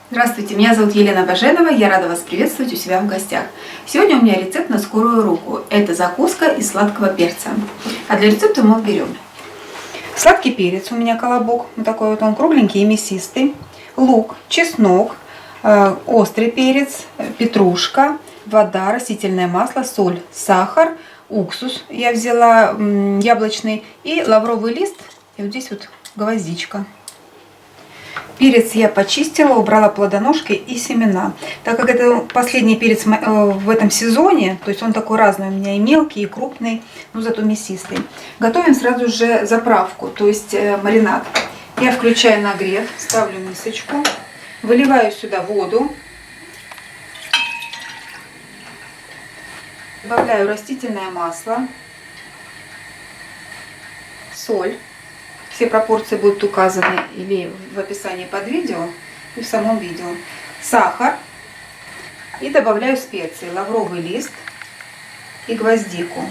Здравствуйте, меня зовут Елена Баженова, я рада вас приветствовать у себя в гостях. Сегодня у меня рецепт на скорую руку. Это закуска из сладкого перца. А для рецепта мы берем сладкий перец, у меня колобок, вот такой вот он кругленький и мясистый, лук, чеснок, острый перец, петрушка, вода, растительное масло, соль, сахар, уксус я взяла яблочный и лавровый лист, и вот здесь вот гвоздичка. Перец я почистила, убрала плодоножки и семена. Так как это последний перец в этом сезоне, то есть он такой разный у меня, и мелкий, и крупный, но зато мясистый. Готовим сразу же заправку, то есть маринад. Я включаю нагрев, ставлю мисочку, выливаю сюда воду, добавляю растительное масло, соль. Все пропорции будут указаны или в описании под видео, и в самом видео. Сахар. И добавляю специи. Лавровый лист и гвоздику.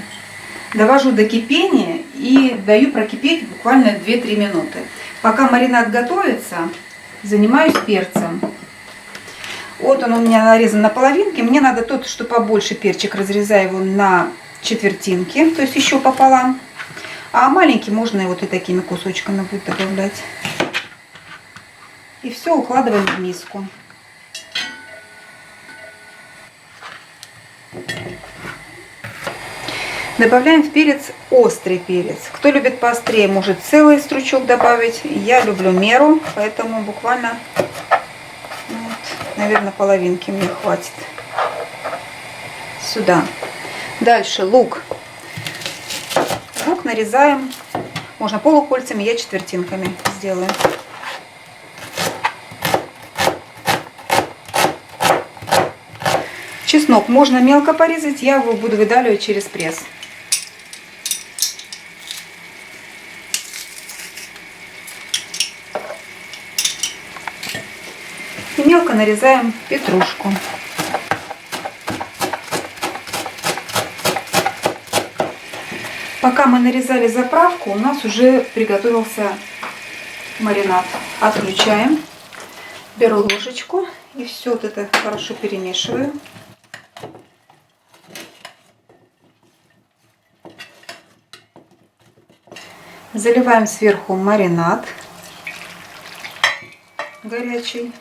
Довожу до кипения и даю прокипеть буквально 2-3 минуты. Пока маринад готовится, занимаюсь перцем. Вот он у меня нарезан на половинки. Мне надо тот, что побольше перчик, разрезаю его на четвертинки, то есть еще пополам. А маленький можно и вот и такими кусочками будет добавлять. И все укладываем в миску. Добавляем в перец острый перец. Кто любит поострее, может целый стручок добавить. Я люблю меру, поэтому буквально, вот, наверное, половинки мне хватит. Сюда. Дальше лук. Лук нарезаем, можно полукольцами, я четвертинками сделаю. Чеснок можно мелко порезать, я его буду выдавливать через пресс. И мелко нарезаем петрушку. Пока мы нарезали заправку, у нас уже приготовился маринад. Отключаем. Беру ложечку и все вот это хорошо перемешиваю. Заливаем сверху маринад горячий.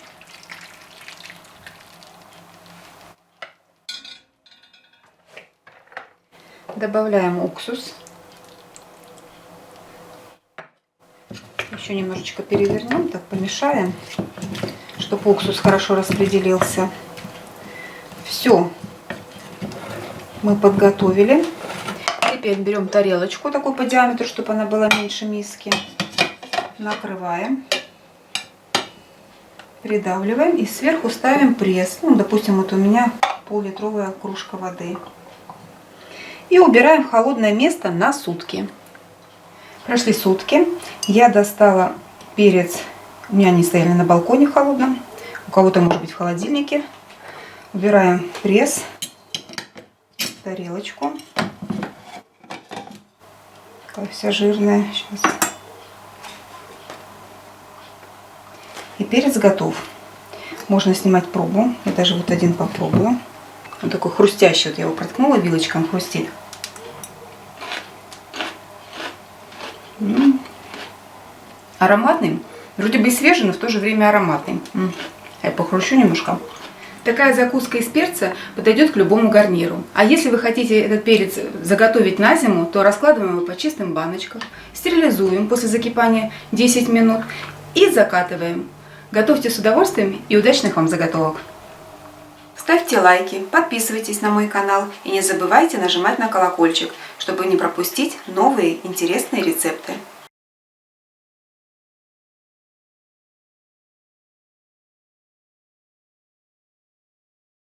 Добавляем уксус. Еще немножечко перевернем, так помешаем, чтобы уксус хорошо распределился. Все мы подготовили. Теперь берем тарелочку такую по диаметру, чтобы она была меньше миски. Накрываем, придавливаем и сверху ставим пресс. Ну, допустим, вот у меня пол-литровая кружка воды. И убираем в холодное место на сутки. Прошли сутки. Я достала перец. У меня они стояли на балконе в холодном. У кого-то может быть в холодильнике. Убираем пресс. Тарелочку. Такая вся жирная. Сейчас. И перец готов. Можно снимать пробу. Я даже вот один попробую. Он такой хрустящий. Вот я его проткнула вилочкой, он хрустит. Ароматный. Вроде бы и свежий, но в то же время ароматный. Я похрущу немножко. Такая закуска из перца подойдет к любому гарниру. А если вы хотите этот перец заготовить на зиму, то раскладываем его по чистым баночкам, стерилизуем после закипания 10 минут и закатываем. Готовьте с удовольствием и удачных вам заготовок! Ставьте лайки, подписывайтесь на мой канал и не забывайте нажимать на колокольчик, чтобы не пропустить новые интересные рецепты.